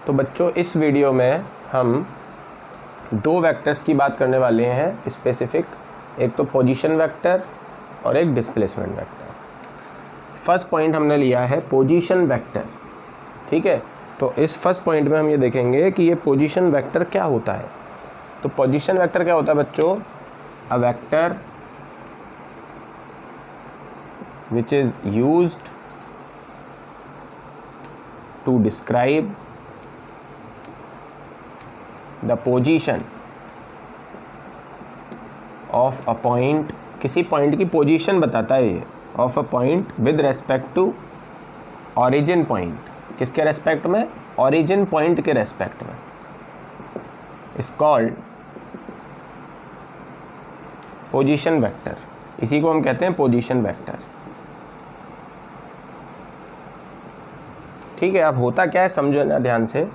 तो बच्चों इस वीडियो में हम दो वेक्टर्स की बात करने वाले हैं स्पेसिफिक, एक तो पोजीशन वेक्टर और एक डिस्प्लेसमेंट वेक्टर। फर्स्ट पॉइंट हमने लिया है पोजीशन वेक्टर, ठीक है। तो इस फर्स्ट पॉइंट में हम ये देखेंगे कि ये पोजीशन वेक्टर क्या होता है। तो पोजीशन वेक्टर क्या होता है बच्चों? A vector which is used to describe the position of a point, किसी पॉइंट की पोजीशन बताता है ये, of a point with respect to origin point. किसके रेस्पेक्ट में? ऑरिजिन पॉइंट के रेस्पेक्ट में। इज कॉल्ड पोजीशन वेक्टर, इसी को हम कहते हैं पोजीशन वेक्टर, ठीक है। अब होता क्या है समझना ध्यान से।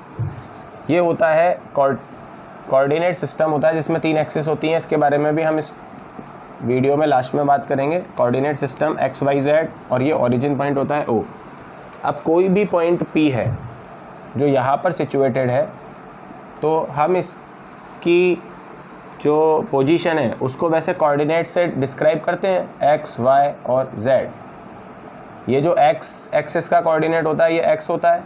ये होता है कोऑर्डिनेट सिस्टम होता है जिसमें 3 एक्सिस होती हैं। इसके बारे में भी हम इस वीडियो में लास्ट में बात करेंगे। Coordinate system X Y Z, और ये ओरिजिन पॉइंट होता है ओ। अब कोई भी पॉइंट पी है जो यहाँ पर सिचुएटेड है, तो हम इसकी जो पोजीशन है उसको वैसे कोऑर्डिनेट से डिस्क्राइब करते हैं, एक्स वाई और जेड। ये जो एक्स एक्सिस का कोऑर्डिनेट होता है ये एक्स होता है,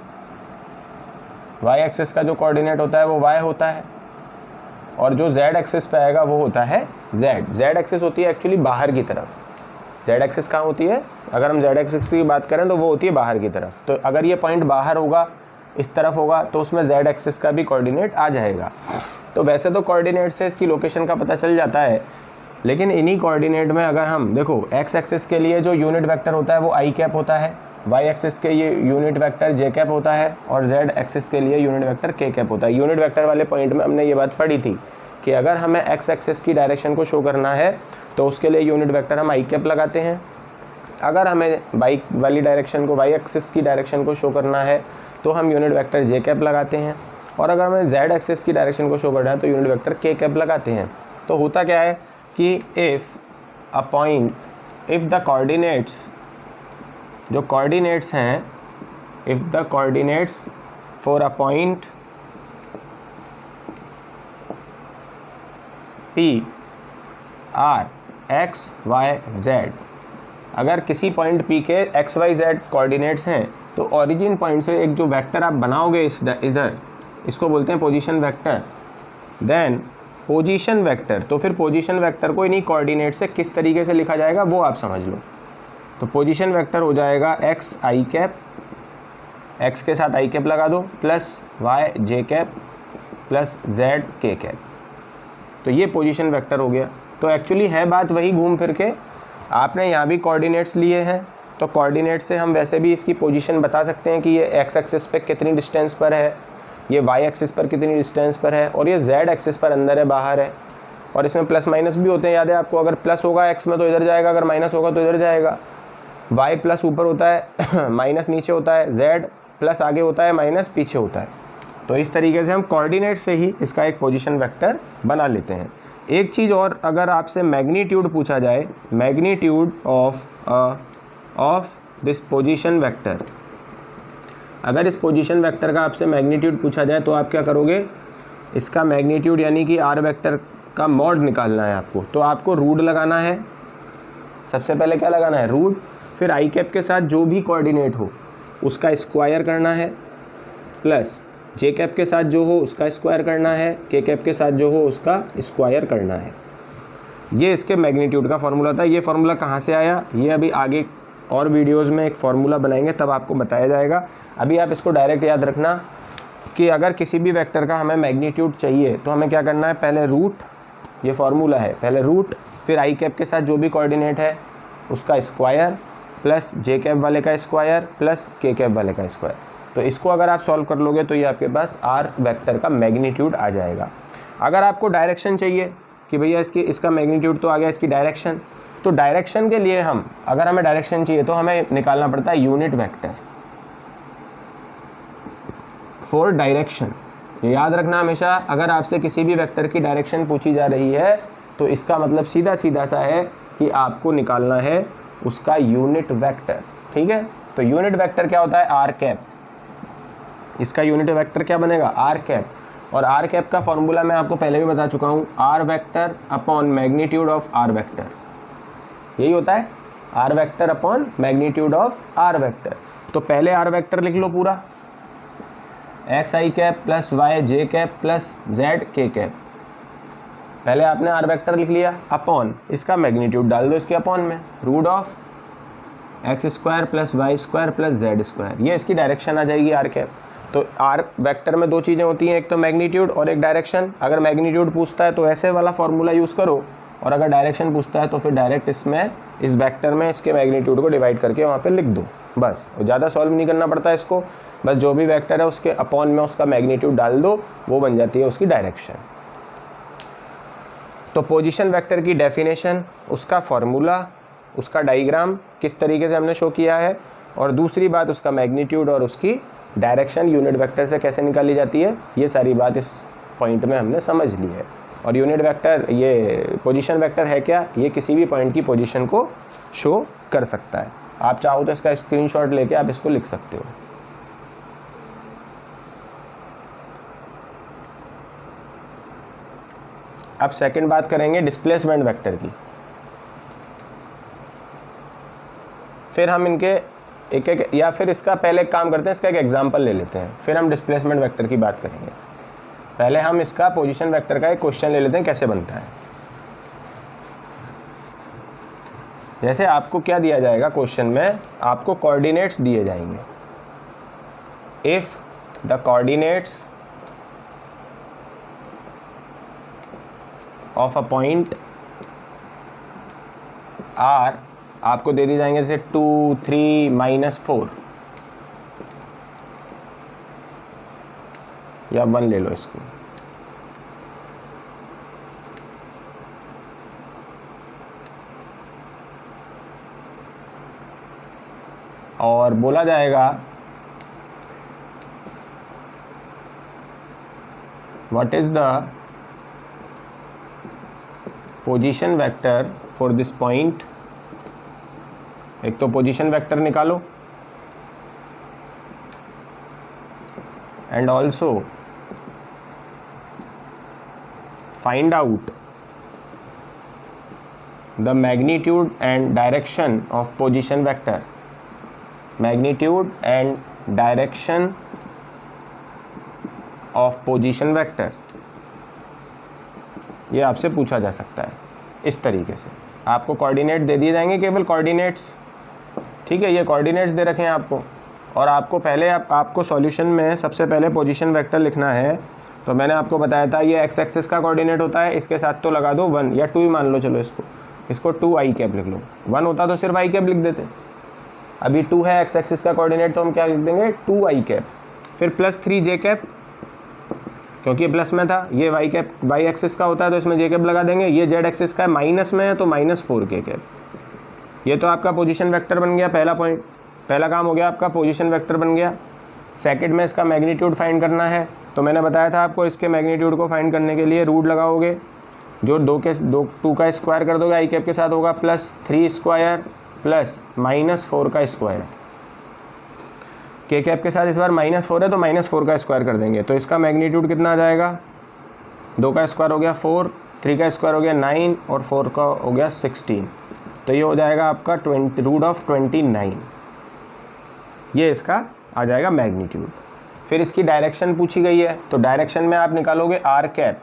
वाई एक्सिस का जो कोऑर्डिनेट होता है वो वाई होता है, और जो जेड एक्सिस पे आएगा वो होता है जेड। जेड एक्सिस होती है एक्चुअली बाहर की तरफ। जेड एक्सिस कहाँ होती है? अगर हम जेड एक्सिस की बात करें तो वो होती है बाहर की तरफ। तो अगर ये पॉइंट बाहर होगा, इस तरफ होगा, तो उसमें जेड एक्सिस का भी कोऑर्डिनेट आ जाएगा। तो वैसे तो कोऑर्डिनेट से इसकी लोकेशन का पता चल जाता है, लेकिन इन्हीं कोऑर्डिनेट में अगर हम देखो, एक्स एक्सिस के लिए जो यूनिट वेक्टर होता है वो आई कैप होता है, वाई एक्सिस के ये यूनिट वेक्टर जे कैप होता है, और जेड एक्सिस के लिए यूनिट वेक्टर के कैप होता है। यूनिट वेक्टर वाले पॉइंट में हमने ये बात पढ़ी थी कि अगर हमें एक्स एक्सिस की डायरेक्शन को शो करना है तो उसके लिए यूनिट वेक्टर हम आई कैप लगाते हैं। अगर हमें वाई वाली डायरेक्शन को, वाई एक्सिस की डायरेक्शन को शो करना है तो हम यूनिट वेक्टर जे कैप लगाते हैं, और अगर हमें जेड एक्सिस की डायरेक्शन को शो करना है तो यूनिट वेक्टर के कैप लगाते हैं। तो होता क्या है कि इफ़ द कोऑर्डिनेट्स, जो कोऑर्डिनेट्स हैं, if the coordinates for a point P are X Y Z, अगर किसी पॉइंट P के एक्स वाई जेड कोऑर्डिनेट्स हैं तो ओरिजिन पॉइंट से एक जो वेक्टर आप बनाओगे इधर, इसको बोलते हैं position vector. Then position vector, तो फिर पोजीशन वेक्टर को इन्हीं कोऑर्डिनेट से किस तरीके से लिखा जाएगा वो आप समझ लो। तो पोजीशन वेक्टर हो जाएगा एक्स आई कैप, एक्स के साथ आई कैप लगा दो, plus Y J cap, plus Z K cap. तो ये पोजीशन वेक्टर हो गया। तो एक्चुअली है बात वही घूम फिर के, आपने यहाँ भी कोऑर्डिनेट्स लिए हैं, तो कोऑर्डिनेट से हम वैसे भी इसकी पोजीशन बता सकते हैं कि ये एक्स एक्सिस पे कितनी डिस्टेंस पर है, ये वाई एक्सिस पर कितनी डिस्टेंस पर है, और ये जेड एक्सिस पर अंदर है बाहर है। और इसमें प्लस माइनस भी होते हैं, याद है आपको? अगर प्लस होगा एक्स में तो इधर जाएगा, अगर माइनस होगा तो इधर जाएगा। वाई प्लस ऊपर होता है माइनस नीचे होता है, जेड प्लस आगे होता है, माइनस पीछे होता है। तो इस तरीके से हम कोऑर्डिनेट से ही इसका एक पोजीशन वेक्टर बना लेते हैं। एक चीज़ और, अगर आपसे मैग्नीट्यूड पूछा जाए, magnitude of this position vector, अगर इस पोजीशन वेक्टर का आपसे मैग्नीट्यूड पूछा जाए तो आप क्या करोगे? इसका मैग्नीट्यूड यानी कि आर वेक्टर का मॉड निकालना है आपको। तो आपको रूट लगाना है, सबसे पहले क्या लगाना है? रूट। फिर आई कैप के साथ जो भी कोऑर्डिनेट हो उसका स्क्वायर करना है, प्लस जे कैप के साथ जो हो उसका स्क्वायर करना है, के कैप के साथ जो हो उसका स्क्वायर करना है। ये इसके मैग्नीट्यूड का फॉर्मूला था। ये फार्मूला कहाँ से आया ये अभी आगे और वीडियोज़ में एक फार्मूला बनाएंगे तब आपको बताया जाएगा। अभी आप इसको डायरेक्ट याद रखना कि अगर किसी भी वेक्टर का हमें मैग्नीट्यूड चाहिए तो हमें क्या करना है? पहले रूट, ये फार्मूला है, पहले रूट, फिर आई कैप के साथ जो भी कोऑर्डिनेट है उसका स्क्वायर, प्लस जे कैप वाले का स्क्वायर, प्लस के कैप वाले का स्क्वायर। तो इसको अगर आप सॉल्व कर लोगे तो ये आपके पास आर वेक्टर का मैग्नीट्यूड आ जाएगा। अगर आपको डायरेक्शन चाहिए कि भैया इसका मैग्नीट्यूड तो आ गया, इसकी डायरेक्शन, तो डायरेक्शन के लिए हम, अगर हमें डायरेक्शन चाहिए तो हमें निकालना पड़ता है यूनिट वेक्टर फॉर डायरेक्शन। याद रखना हमेशा, अगर आपसे किसी भी वेक्टर की डायरेक्शन पूछी जा रही है तो इसका मतलब सीधा सीधा सा है कि आपको निकालना है उसका यूनिट वेक्टर, ठीक है। तो यूनिट वेक्टर क्या होता है? R cap. इसका यूनिट वेक्टर क्या बनेगा, आर कैप। और आर कैप का फॉर्मूला मैं आपको पहले भी बता चुका हूँ, R vector upon magnitude of R vector, यही होता है, R vector upon magnitude of R vector. तो पहले आर वेक्टर लिख लो पूरा, X I cap plus Y J cap plus Z K cap. पहले आपने आर वेक्टर लिख लिया, अपॉन इसका मैग्नीट्यूड डाल दो इसके अपॉन में, root of X square plus Y square plus Z square, ये इसकी डायरेक्शन आ जाएगी आर कैप। तो आर वेक्टर में दो चीज़ें होती हैं, एक तो मैग्नीट्यूड और एक डायरेक्शन। अगर मैग्नीट्यूड पूछता है तो ऐसे वाला फॉर्मूला यूज़ करो, और अगर डायरेक्शन पूछता है तो फिर डायरेक्ट इसमें इस वेक्टर में इसके मैग्नीट्यूड को डिवाइड करके वहाँ पे लिख दो बस। ज़्यादा सॉल्व नहीं करना पड़ता इसको, बस जो भी वेक्टर है उसके अपॉन में उसका मैग्नीट्यूड डाल दो, वो बन जाती है उसकी डायरेक्शन। तो पोजीशन वेक्टर की डेफिनेशन, उसका फॉर्मूला, उसका डायग्राम किस तरीके से हमने शो किया है, और दूसरी बात उसका मैग्नीट्यूड और उसकी डायरेक्शन यूनिट वेक्टर से कैसे निकाली जाती है, ये सारी बात इस पॉइंट में हमने समझ ली है। और यूनिट वेक्टर, ये पोजीशन वेक्टर है क्या, ये किसी भी पॉइंट की पोजीशन को शो कर सकता है। आप चाहो तो इसका स्क्रीनशॉट लेके आप इसको लिख सकते हो। अब सेकंड बात करेंगे डिस्प्लेसमेंट वेक्टर की। फिर हम इनके एक एक, या फिर इसका पहले एक काम करते हैं, इसका एक एग्जांपल ले लेते हैं, फिर हम डिस्प्लेसमेंट वेक्टर की बात करेंगे। पहले हम इसका पोजीशन वेक्टर का एक क्वेश्चन ले लेते हैं, कैसे बनता है। जैसे आपको क्या दिया जाएगा क्वेश्चन में, आपको कोऑर्डिनेट्स दिए जाएंगे। If the coordinates of a point are आपको दे दी जाएंगे, जैसे 2, 3, -4 या 1 ले लो इसको। और बोला जाएगा what is the position vector for this point. एक तो पोजीशन वेक्टर निकालो, and also find out the magnitude and direction of position vector. Magnitude and direction of position vector, ये आपसे पूछा जा सकता है इस तरीके से। आपको कोऑर्डिनेट दे दिए जाएंगे, केवल कोऑर्डिनेट्स, ठीक है, ये कोऑर्डिनेट्स दे रखे हैं आपको। और आपको पहले आपको सॉल्यूशन में सबसे पहले पोजीशन वेक्टर लिखना है। तो मैंने आपको बताया था ये एक्स एक्सिस का कोऑर्डिनेट होता है, इसके साथ तो लगा दो 1 या 2 ही मान लो, चलो इसको 2 आई कैप लिख लो। 1 होता तो सिर्फ आई कैप लिख देते, अभी 2 है एक्स एक्सिस का कोऑर्डिनेट, तो हम क्या लिख देंगे 2 आई कैप। फिर +3 जे कैप, क्योंकि ये प्लस में था, ये वाई कैप वाई एक्सिस का होता है तो इसमें जे कैप लगा देंगे। ये जेड एक्सिस का है, माइनस में है तो -4 के कैप। ये तो आपका पोजीशन वेक्टर बन गया, पहला पॉइंट, पहला काम हो गया आपका, पोजीशन वेक्टर बन गया। सेकंड में इसका मैग्नीट्यूड फाइंड करना है, तो मैंने बताया था आपको इसके मैग्नीट्यूड को फाइंड करने के लिए रूट लगाओगे, जो 2 का स्क्वायर कर दोगे आई कैप के साथ होगा +3 स्क्वायर प्लस -4 का स्क्वायर। के कैप के साथ इस बार -4 है तो -4 का स्क्वायर कर देंगे, तो इसका मैग्नीट्यूड कितना आ जाएगा, 2 का स्क्वायर हो गया 4, 3 का स्क्वायर हो गया 9 और 4 का हो गया 16। तो ये हो जाएगा आपका √29, ये इसका आ जाएगा मैग्नीट्यूड। फिर इसकी डायरेक्शन पूछी गई है, तो डायरेक्शन में आप निकालोगे आर कैप।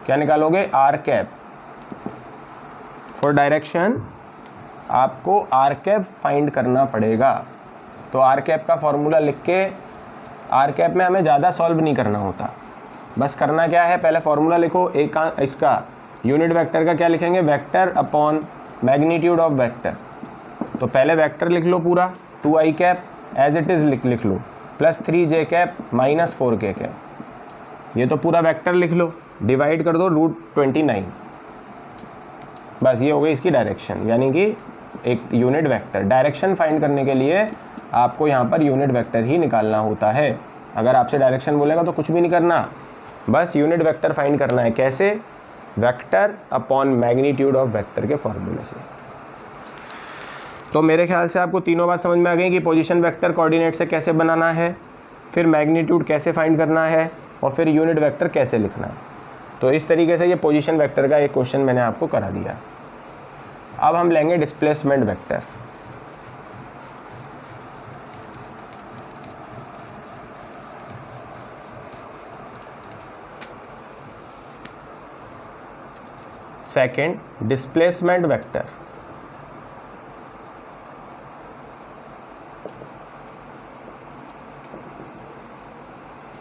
क्या निकालोगे, आर कैप। फॉर डायरेक्शन आपको आर कैप फाइंड करना पड़ेगा। तो आर कैप का फॉर्मूला लिख के, आर कैप में हमें ज़्यादा सॉल्व नहीं करना होता, बस करना क्या है, पहले फॉर्मूला लिखो। एक इसका यूनिट वेक्टर का क्या लिखेंगे, vector upon magnitude of vector. तो पहले वेक्टर लिख लो पूरा, 2 आई कैप एज इट इज़ लिख लो, +3 जे कैप -4 के कैप, ये तो पूरा वेक्टर लिख लो, डिवाइड कर दो √29, बस ये हो गई इसकी डायरेक्शन, यानी कि एक यूनिट वेक्टर। डायरेक्शन फाइंड करने के लिए आपको यहाँ पर यूनिट वेक्टर ही निकालना होता है। अगर आपसे डायरेक्शन बोलेगा तो कुछ भी नहीं करना, बस यूनिट वेक्टर फाइंड करना है। कैसे, vector upon magnitude of vector के फॉर्मूले से। तो मेरे ख्याल से आपको तीनों बात समझ में आ गई कि पोजीशन वेक्टर कोऑर्डिनेट से कैसे बनाना है, फिर मैग्नीट्यूड कैसे फाइंड करना है और फिर यूनिट वेक्टर कैसे लिखना है। तो इस तरीके से ये पोजीशन वेक्टर का एक क्वेश्चन मैंने आपको करा दिया। अब हम लेंगे displacement vector. Second, displacement vector.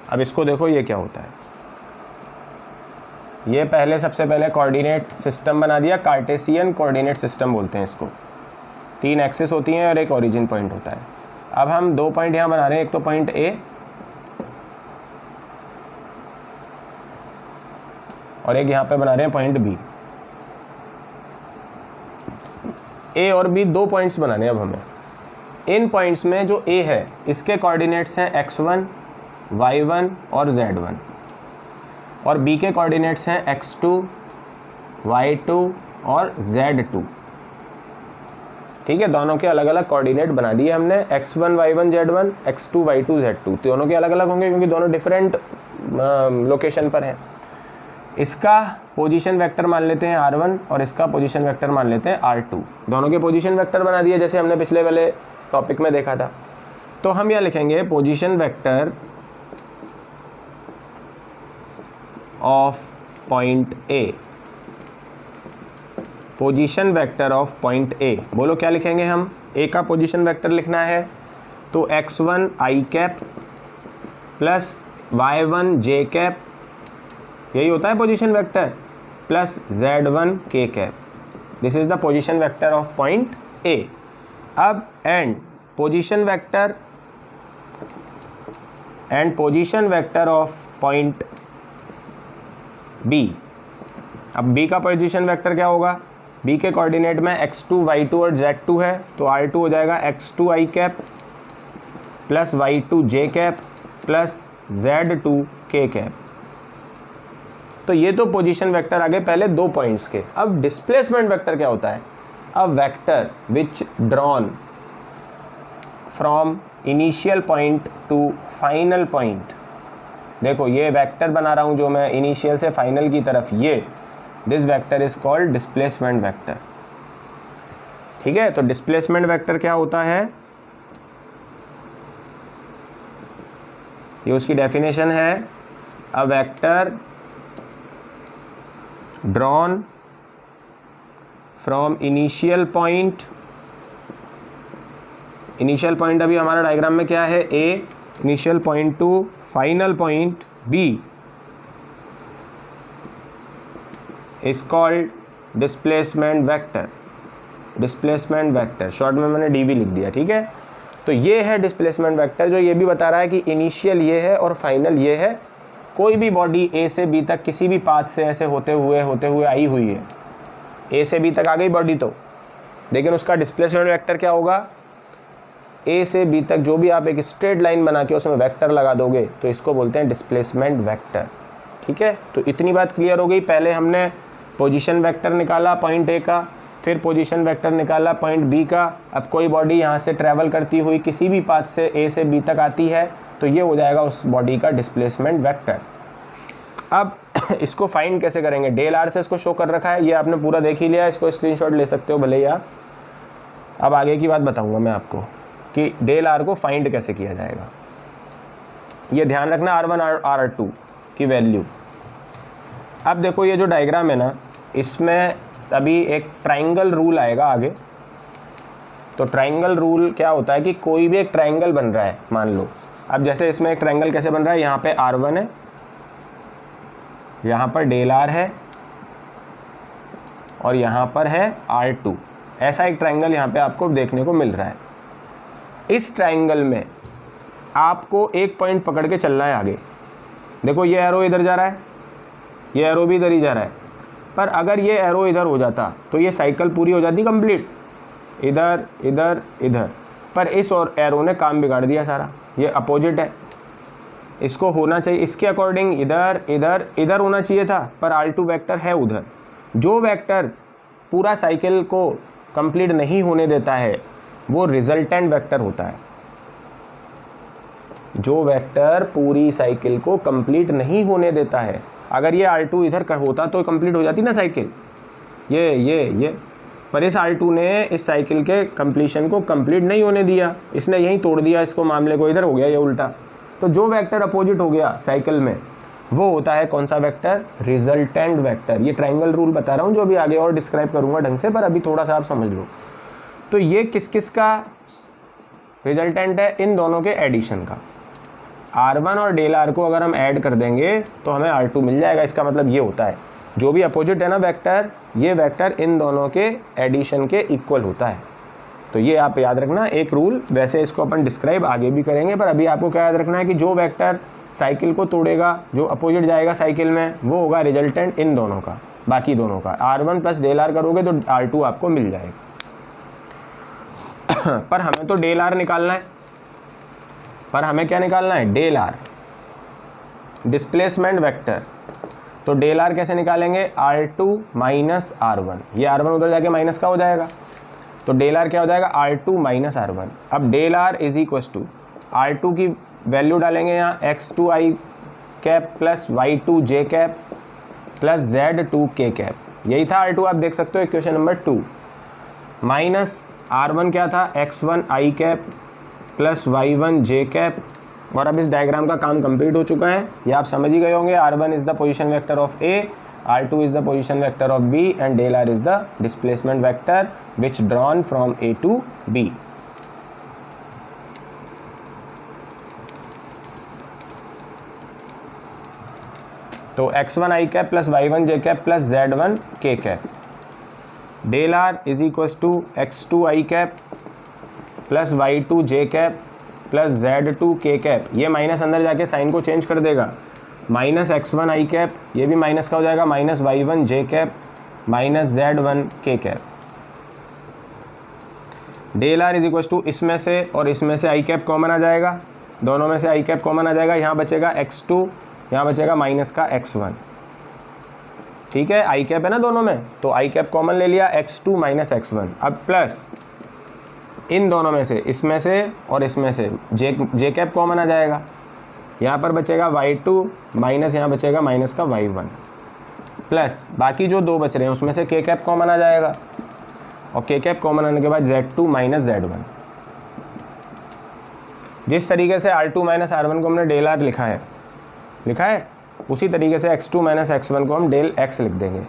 अब इसको देखो ये क्या होता है। ये पहले सबसे पहले कोऑर्डिनेट सिस्टम बना दिया, कार्टेशियन कोऑर्डिनेट सिस्टम बोलते हैं इसको। 3 एक्सिस होती हैं और एक ओरिजिन पॉइंट होता है। अब हम 2 पॉइंट यहाँ बना रहे हैं, एक तो पॉइंट ए और एक यहाँ पे बना रहे हैं पॉइंट बी। ए और बी 2 पॉइंट्स बनाने हैं अब हमें। इन पॉइंट्स में जो ए है इसके कोऑर्डिनेट्स हैं x1, y1 और z1 और बी के कोऑर्डिनेट्स हैं x2, y2 और z2। ठीक है, दोनों के अलग अलग कोऑर्डिनेट बना दिए हमने, x1, y1, z1, x2, y2, z2। दोनों के अलग अलग होंगे क्योंकि दोनों डिफरेंट लोकेशन पर हैं। इसका पोजीशन वेक्टर मान लेते हैं r1 और इसका पोजीशन वेक्टर मान लेते हैं r2। दोनों के पोजीशन वेक्टर बना दिए जैसे हमने पिछले वाले टॉपिक में देखा था। तो हम यह लिखेंगे position vector of point A. Position vector of point ए, बोलो क्या लिखेंगे हम। ए का पोजीशन वेक्टर लिखना है तो x1 i cap plus y1 j cap, यही होता है position vector, plus z1 k cap. This is the position vector of point A. अब and position vector of point B. अब बी का पोजीशन वेक्टर क्या होगा, बी के coordinate में x2, y2 और z2 है तो r2 हो जाएगा x2 i cap plus y2 j cap plus z2 k cap. तो ये तो पोजीशन वेक्टर आ गए पहले 2 पॉइंट्स के। अब डिस्प्लेसमेंट वेक्टर क्या होता है, a vector which drawn from initial point to final point. देखो ये वेक्टर बना रहा हूँ जो मैं इनिशियल से फाइनल की तरफ, ये this vector is called displacement vector. ठीक है, तो डिस्प्लेसमेंट वेक्टर क्या होता है, ये उसकी डेफिनेशन है, a vector drawn from initial point. Initial point अभी हमारा डायग्राम में क्या है, A, initial point to final point B is called displacement vector. Displacement vector short में मैंने डी भी लिख दिया। ठीक है, तो ये है डिस्प्लेसमेंट वेक्टर जो ये भी बता रहा है कि इनिशियल ये है और फाइनल ये है। कोई भी बॉडी ए से बी तक किसी भी पाथ से ऐसे होते हुए आई हुई है, ए से बी तक आ गई बॉडी तो, लेकिन उसका डिस्प्लेसमेंट वेक्टर क्या होगा, ए से बी तक जो भी आप एक स्ट्रेट लाइन बना के उसमें वेक्टर लगा दोगे तो इसको बोलते हैं डिस्प्लेसमेंट वेक्टर। ठीक है, तो इतनी बात क्लियर हो गई। पहले हमने पोजीशन वेक्टर निकाला पॉइंट ए का, फिर पोजीशन वेक्टर निकाला पॉइंट बी का। अब कोई बॉडी यहाँ से ट्रैवल करती हुई किसी भी पाथ से ए से बी तक आती है तो ये हो जाएगा उस बॉडी का डिस्प्लेसमेंट वेक्टर। अब इसको फाइंड कैसे करेंगे, डेल आर से इसको शो कर रखा है, ये आपने पूरा देख ही लिया, इसको स्क्रीनशॉट ले सकते हो भले ही आप। अब आगे की बात बताऊंगा मैं आपको कि डेल आर को फाइंड कैसे किया जाएगा। ये ध्यान रखना R1 R2 की वैल्यू। अब देखो ये जो डायग्राम है ना, इसमें अभी एक ट्राइंगल रूल आएगा आगे। तो ट्राइंगल रूल क्या होता है कि कोई भी एक ट्राइंगल बन रहा है, मान लो अब जैसे इसमें एक ट्राइंगल कैसे बन रहा है, यहाँ पे R1 है, यहाँ पर डेल आर है और यहाँ पर है R2। ऐसा एक ट्राइंगल यहाँ पे आपको देखने को मिल रहा है। इस ट्राइंगल में आपको एक पॉइंट पकड़ के चलना है आगे। देखो ये एरो इधर जा रहा है, ये एरो भी इधर ही जा रहा है, पर अगर ये एरो इधर हो जाता तो ये साइकिल पूरी हो जाती कंप्लीट, इधर इधर इधर। पर इस और एरो ने काम बिगाड़ दिया सारा, ये अपोजिट है, इसको होना चाहिए इसके अकॉर्डिंग इधर इधर इधर होना चाहिए था, पर R2 वेक्टर है उधर। जो वेक्टर पूरा साइकिल को कंप्लीट नहीं होने देता है वो रिजल्टेंट वेक्टर होता है। जो वेक्टर पूरी साइकिल को कंप्लीट नहीं होने देता है। अगर ये R2 इधर का होता तो कंप्लीट हो जाती ना साइकिल, ये पर इस R2 ने इस साइकिल के कंप्लीशन को कंप्लीट नहीं होने दिया, इसने यहीं तोड़ दिया इसको, मामले को, इधर हो गया ये उल्टा। तो जो वेक्टर अपोजिट हो गया साइकिल में वो होता है कौन सा वेक्टर? Resultant vector. ये ट्रायंगल रूल बता रहा हूँ जो अभी आगे और डिस्क्राइब करूँगा ढंग से, पर अभी थोड़ा सा आप समझ लो। तो ये किस किस का रिजल्टेंट है? इन दोनों के एडिशन का। R1 और डेल R को अगर हम ऐड कर देंगे तो हमें R2 मिल जाएगा। इसका मतलब ये होता है जो भी अपोजिट है ना वेक्टर, ये वेक्टर इन दोनों के एडिशन के इक्वल होता है। तो ये आप याद रखना एक रूल। वैसे इसको अपन डिस्क्राइब आगे भी करेंगे, पर अभी आपको क्या याद रखना है कि जो वेक्टर साइकिल को तोड़ेगा, जो अपोजिट जाएगा साइकिल में, वो होगा रिजल्टेंट इन दोनों का, बाकी दोनों का। R1 प्लस डेल R करोगे तो R2 आपको मिल जाएगा। पर हमें तो डेल R निकालना है, पर हमें क्या निकालना है? Del R, displacement vector. तो डेल R कैसे निकालेंगे? R2 minus R1। ये R1 उधर जाके माइनस का हो जाएगा, तो डेल R क्या हो जाएगा? R2 minus R1। अब del R is equal to R2 की वैल्यू डालेंगे यहाँ x2i cap plus y2 j cap plus z2 k cap. यही था R2, आप देख सकते हो इक्वेशन नंबर 2। माइनस R1 क्या था? x1 i cap plus y1 j cap. और अब इस डायग्राम का काम कंप्लीट हो चुका है, ये आप समझ ही गए होंगे। R1 is the position vector of A, R2 is the position vector of B and del R is the displacement vector which drawn from A to B। तो x1 i cap plus y1 j cap plus z1 k cap. Del R is equal to x2 i cap plus y2 j cap plus z2 k cap. ये minus अंदर जाके sign को change कर देगा, minus x1 i cap, ये भी minus का हो जाएगा, minus y1 j cap minus z1 k cap. Del R is equal to इसमें से और इसमें से i कैप कॉमन आ जाएगा, दोनों में से i कैप कॉमन आ जाएगा। यहाँ बचेगा x2, यहाँ बचेगा माइनस का x1। ठीक है, i कैप है ना दोनों में, तो i कैप कॉमन ले लिया, x2 माइनस x1। अब प्लस इन दोनों में से, इसमें से और इसमें से j कैप कॉमन आ जाएगा। यहाँ पर बचेगा y2 माइनस, यहाँ बचेगा माइनस का y1 प्लस बाकी जो दो बच रहे हैं उसमें से k कैप कॉमन आ जाएगा, और k कैप कॉमन आने के बाद z2 माइनस z1। जिस तरीके से R2 माइनस R1 को हमने डेल R लिखा है उसी तरीके से x2 माइनस x1 को हम डेल x लिख देंगे।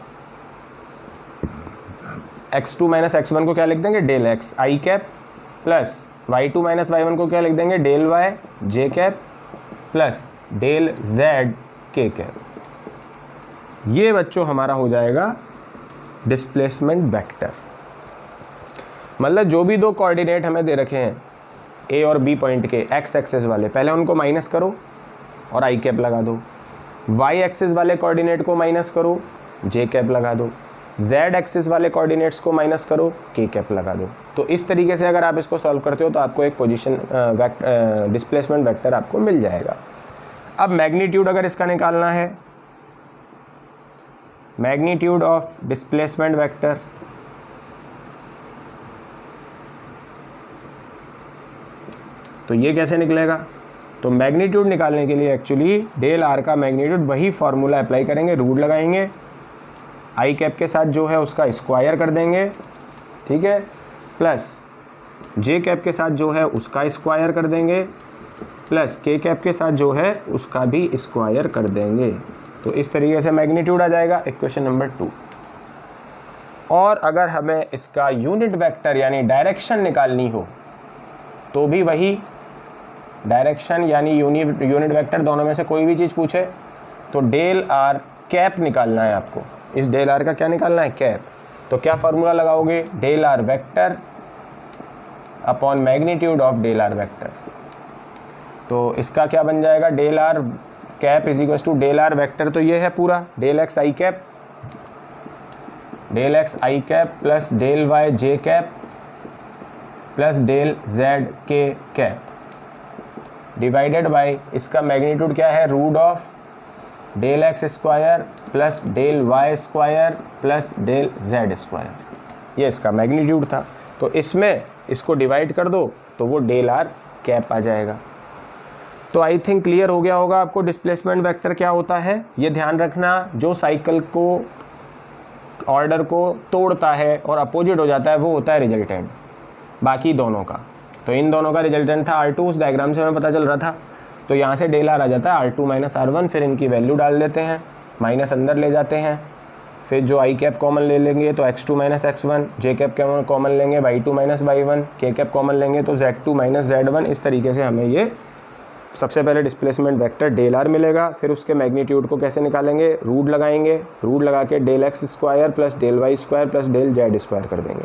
x2 माइनस x1 को क्या लिख देंगे? Del x i cap plus y2 minus y1 को क्या लिख देंगे? Del y j cap plus del z k cap. ये बच्चों हमारा हो जाएगा डिस्प्लेसमेंट वेक्टर। मतलब जो भी दो कोऑर्डिनेट हमें दे रखे हैं a और b पॉइंट के x एक्सिस वाले, पहले उनको माइनस करो और i कैप लगा दो। y एक्सिस वाले कोऑर्डिनेट को माइनस करो, j कैप लगा दो। z एक्सिस वाले कोऑर्डिनेट्स को माइनस करो, k कैप लगा दो। तो इस तरीके से अगर आप इसको सॉल्व करते हो तो आपको एक पोजीशन डिस्प्लेसमेंट वेक्टर आपको मिल जाएगा। अब मैग्नीट्यूड अगर इसका निकालना है, मैग्नीट्यूड ऑफ डिस्प्लेसमेंट वेक्टर, तो ये कैसे निकलेगा? तो मैग्नीट्यूड निकालने के लिए एक्चुअली डेल R का मैग्नीट्यूड वही फॉर्मूला अप्लाई करेंगे, रूट लगाएंगे, i कैप के साथ जो है उसका स्क्वायर कर देंगे, ठीक है, प्लस j कैप के साथ जो है उसका स्क्वायर कर देंगे, प्लस k कैप के साथ जो है उसका भी स्क्वायर कर देंगे। तो इस तरीके से मैग्नीट्यूड आ जाएगा इक्वेशन नंबर 2। और अगर हमें इसका यूनिट वेक्टर यानी डायरेक्शन निकालनी हो तो भी वही डायरेक्शन यानी यूनिट वेक्टर, दोनों में से कोई भी चीज़ पूछे तो डेल R कैप निकालना है आपको। इस डेल R का क्या निकालना है? कैप। तो क्या फार्मूला लगाओगे? Del R vector upon magnitude of del R vector. तो इसका क्या बन जाएगा? Del R cap is equal to del R vector, तो ये है पूरा del x i cap, del x i cap plus del y j cap plus del z k cap divided by इसका मैग्नीट्यूड क्या है? Root of del X square plus del Y square plus del Z square. ये इसका magnitude था। तो इसमें इसको divide कर दो तो वो डेल R कैप आ जाएगा। तो आई थिंक क्लियर हो गया होगा आपको डिस्प्लेसमेंट वेक्टर क्या होता है। ये ध्यान रखना, जो साइकिल को ऑर्डर को तोड़ता है और अपोजिट हो जाता है वो होता है रिजल्टेंट, बाकी दोनों का। तो इन दोनों का रिजल्टेंट था R2, उस डायग्राम से हमें पता चल रहा था। तो यहाँ से डेल आर आ जाता है R2 माइनस R1, फिर इनकी वैल्यू डाल देते हैं, माइनस अंदर ले जाते हैं, फिर जो आई कैप कॉमन ले लेंगे तो x2 माइनस x1, जे कैप कॉमन लेंगे y2 माइनस y1, के कैप कॉमन लेंगे तो z2 माइनस z1। इस तरीके से हमें ये सबसे पहले डिस्प्लेसमेंट वेक्टर डेल आर मिलेगा। फिर उसके मैग्नीट्यूड को कैसे निकालेंगे, रूट लगाएंगे, रूट लगा के del X square plus del Y square plus del Z square कर देंगे।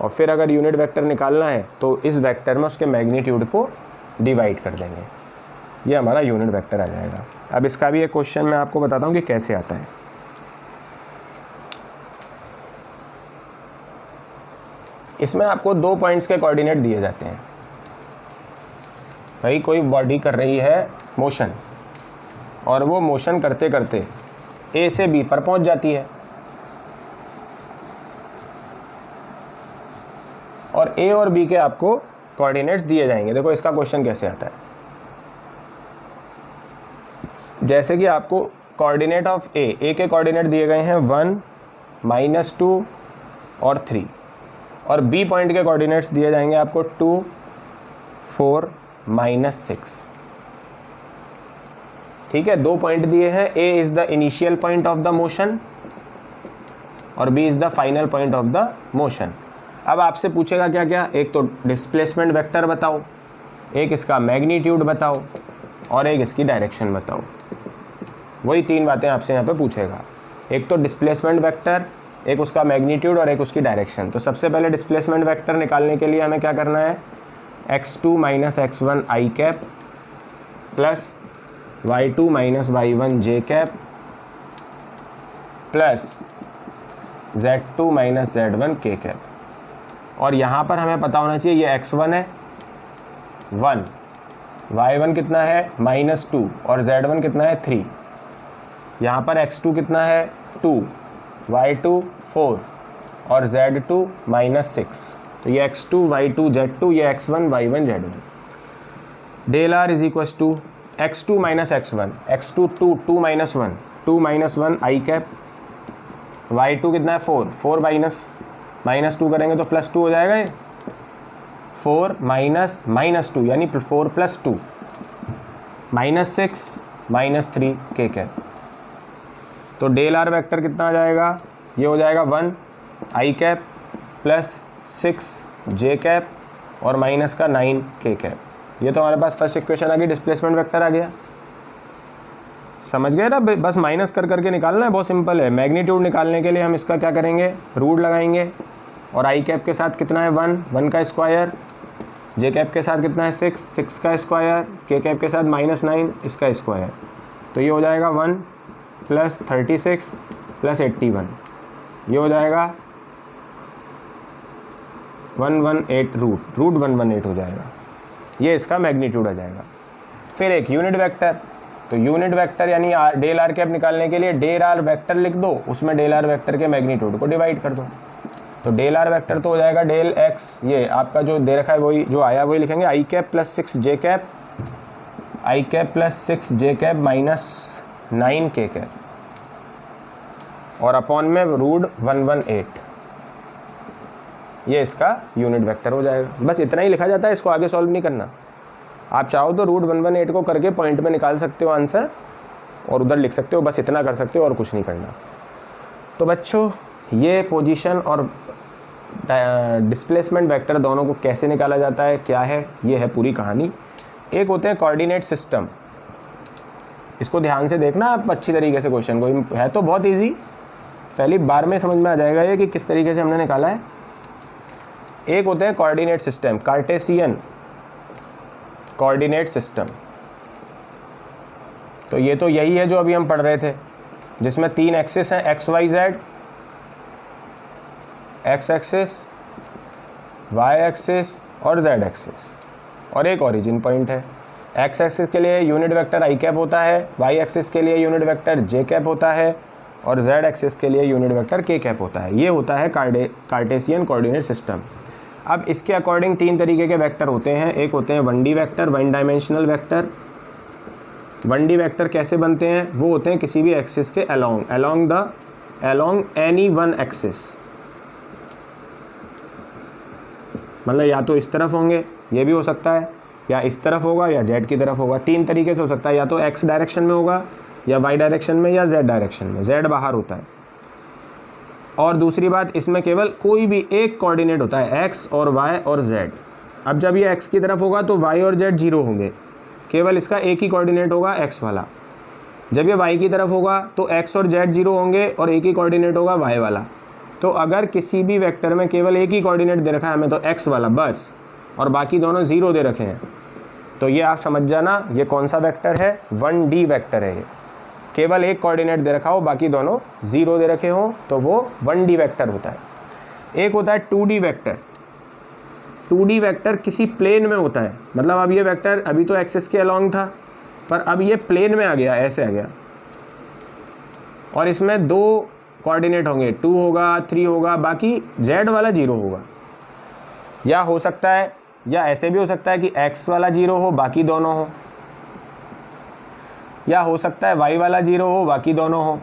और फिर अगर यूनिट वेक्टर निकालना है तो इस वेक्टर में उसके मैग्नीट्यूड को डिवाइड कर देंगे, ये हमारा यूनिट वेक्टर आ जाएगा। अब इसका भी एक क्वेश्चन मैं आपको बताता हूँ कि कैसे आता है। इसमें आपको 2 पॉइंट्स के कोऑर्डिनेट दिए जाते हैं। भाई कोई बॉडी कर रही है मोशन और वो मोशन करते करते ए से बी पर पहुंच जाती है, और ए और बी के आपको कोऑर्डिनेट्स दिए जाएंगे। देखो इसका क्वेश्चन कैसे आता है। जैसे कि आपको कोऑर्डिनेट ऑफ ए के कोऑर्डिनेट दिए गए हैं 1, -2 और 3, और बी पॉइंट के कोऑर्डिनेट्स दिए जाएंगे आपको 2, 4, -6। ठीक है, 2 पॉइंट दिए हैं, A is the initial point of the motion और B is the final point of the motion. अब आपसे पूछेगा क्या क्या, एक तो डिस्प्लेसमेंट वेक्टर बताओ, एक इसका मैग्नीट्यूड बताओ और एक इसकी डायरेक्शन बताओ। वही 3 बातें आपसे यहाँ पे पूछेगा, एक तो डिस्प्लेसमेंट वेक्टर, एक उसका मैग्नीट्यूड और एक उसकी डायरेक्शन। तो सबसे पहले डिस्प्लेसमेंट वेक्टर निकालने के लिए हमें क्या करना है, x2 minus x1 I cap plus y2 minus y1 J cap plus z2 minus z1 K cap. और यहाँ पर हमें पता होना चाहिए ये x1 है 1, y1 कितना है -2 और z1 कितना है 3। यहाँ पर x2 कितना है 2, y2 4 और z2 -6। तो ये x2 y2 z2, ये x1 y1 z1। Del R is equal to x2 minus x1, x2 2 minus 1, 2 minus 1 I cap, y2 कितना है 4, 4 माइनस 2 करेंगे तो +2 हो जाएगा ये, 4 माइनस 2 यानी 4 + 2 -6 -3 के कैप। तो डेल आर वेक्टर कितना आ जाएगा, ये हो जाएगा 1 I cap plus 6 J cap और माइनस का 9 के कैप। ये तो हमारे पास फर्स्ट इक्वेशन आ गई, डिस्प्लेसमेंट वेक्टर आ गया। समझ गए ना, बस माइनस कर करके निकालना है, बहुत सिंपल है। मैग्नीट्यूड निकालने के लिए हम इसका क्या करेंगे, रूट लगाएंगे, और आई कैप के साथ कितना है 1 का स्क्वायर, जे कैप के साथ कितना है 6 का स्क्वायर, के कैप के साथ -9 इसका स्क्वायर। तो ये हो जाएगा 1 + 36 + 81, ये हो जाएगा 118 रूट 118 हो जाएगा। ये इसका मैग्नीट्यूड आ जाएगा। फिर एक यूनिट वेक्टर, तो यूनिट वेक्टर यानी डेल आर कैप निकालने के लिए डेल आर वेक्टर लिख दो, उसमें डेल आर वेक्टर के मैग्नीट्यूड को डिवाइड कर दो। तो डेल आर वेक्टर तो हो जाएगा डेल एक्स, ये आपका जो दे रखा है वही जो आया वही लिखेंगे, आई कैप प्लस 6 जे कैप, आई कैप प्लस 6 जे कैप -9 के कैप, और अपॉन में रूट 118। ये इसका यूनिट वेक्टर हो जाएगा। बस इतना ही लिखा जाता है, इसको आगे सॉल्व नहीं करना। आप चाहो तो रूट 118 को करके पॉइंट में निकाल सकते हो आंसर और उधर लिख सकते हो, बस इतना कर सकते हो और कुछ नहीं करना। तो बच्चों ये पोजीशन और डिस्प्लेसमेंट वेक्टर दोनों को कैसे निकाला जाता है, क्या है, ये है पूरी कहानी। एक होते हैं कोऑर्डिनेट सिस्टम, इसको ध्यान से देखना आप अच्छी तरीके से क्वेश्चन को, है तो बहुत इजी, पहली बार में समझ में आ जाएगा ये कि किस तरीके से हमने निकाला है। एक होते हैं coordinate system, Cartesian coordinate system. तो ये तो यही है जो अभी हम पढ़ रहे थे, जिसमें 3 एक्सिस हैं, X Y Z, X axis, Y axis और जेड एक्सिस, और एक ओरिजिन पॉइंट है। एक्स एक्सिस के लिए यूनिट वेक्टर आई कैप होता है, वाई एक्सिस के लिए यूनिट वेक्टर जे कैप होता है, और जेड एक्सिस के लिए यूनिट वेक्टर के कैप होता है। ये होता है कार्टेशियन कोऑर्डिनेट सिस्टम। अब इसके अकॉर्डिंग 3 तरीके के वेक्टर होते हैं। एक होते हैं 1D vector, 1 dimensional vector. 1D vector कैसे बनते हैं? वो होते हैं किसी भी एक्सिस के अलोंग एनी वन एक्सिस, मतलब या तो इस तरफ होंगे, ये भी हो सकता है, या इस तरफ होगा, या जेड की तरफ होगा। 3 तरीके से हो सकता है, या तो एक्स डायरेक्शन में होगा, या वाई डायरेक्शन में, या जेड डायरेक्शन में। जेड बाहर होता है। और दूसरी बात, इसमें केवल कोई भी एक कोऑर्डिनेट होता है, एक्स और वाई और जेड। अब जब ये एक्स की तरफ होगा तो वाई और जेड 0 होंगे, केवल इसका एक ही कोऑर्डिनेट होगा एक्स वाला। जब ये वाई की तरफ होगा तो एक्स और जेड 0 होंगे और एक ही कोऑर्डिनेट होगा वाई वाला। तो अगर किसी भी वेक्टर में केवल एक ही कोऑर्डिनेट दे रखा है हमें, तो एक्स वाला बस, और बाकी दोनों 0 दे रखे हैं, तो ये आप समझ जाना ये कौन सा वेक्टर है? 1D वेक्टर है। ये केवल एक कोऑर्डिनेट दे रखा हो, बाकी दोनों 0 दे रखे हो, तो वो 1D वेक्टर होता है। एक होता है 2D वेक्टर। 2D वेक्टर किसी प्लेन में होता है, मतलब अब ये वेक्टर अभी तो एक्सिस के अलोंग था, पर अब ये प्लेन में आ गया, ऐसे आ गया, और इसमें 2 कोऑर्डिनेट होंगे, 2 होगा, 3 होगा, बाकी जेड वाला 0 होगा। या हो सकता है, या ऐसे भी हो सकता है कि एक्स वाला 0 हो, बाकी दोनों हो, या हो सकता है वाई वाला 0 हो, बाकी दोनों हो।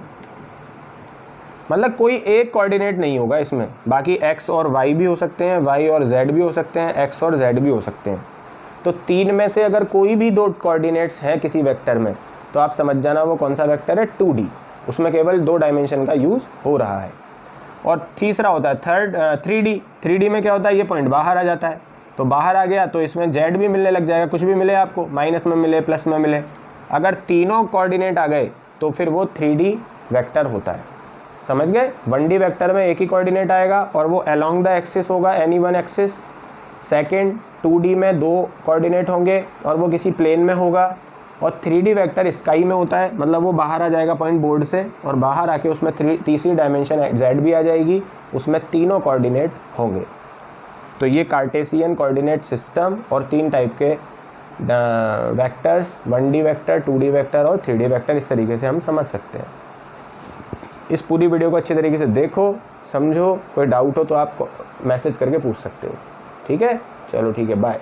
मतलब कोई एक कोऑर्डिनेट नहीं होगा इसमें, बाकी एक्स और वाई भी हो सकते हैं, वाई और जेड भी हो सकते हैं, एक्स और जेड भी हो सकते हैं। तो 3 में से अगर कोई भी 2 कोऑर्डिनेट्स हैं किसी वेक्टर में, तो आप समझ जाना वो कौन सा वेक्टर है? 2D। उसमें केवल 2 डायमेंशन का यूज़ हो रहा है। और तीसरा होता है 3D। 3D में क्या होता है? ये पॉइंट बाहर आ जाता है, तो बाहर आ गया तो इसमें जेड भी मिलने लग जाएगा, कुछ भी मिले आपको, माइनस में मिले, प्लस में मिले। अगर तीनों कोऑर्डिनेट आ गए तो फिर वो 3D वेक्टर होता है। समझ गए? 1D वेक्टर में एक ही कोऑर्डिनेट आएगा और वो अलोंग द एक्सिस होगा, any one axis. Second 2D में 2 कोऑर्डिनेट होंगे और वो किसी प्लेन में होगा। और 3D वेक्टर स्काई में होता है, मतलब वो बाहर आ जाएगा पॉइंट बोर्ड से, और बाहर आके उसमें तीसरी डायमेंशन जेड भी आ जाएगी, उसमें तीनों कोऑर्डिनेट होंगे। तो ये कार्टेशियन कोऑर्डिनेट सिस्टम और 3 टाइप के vectors, 1D vector, 2D vector और 3D वेक्टर, इस तरीके से हम समझ सकते हैं। इस पूरी वीडियो को अच्छी तरीके से देखो, समझो। कोई डाउट हो तो आप मैसेज करके पूछ सकते हो। ठीक है? चलो ठीक है, बाय।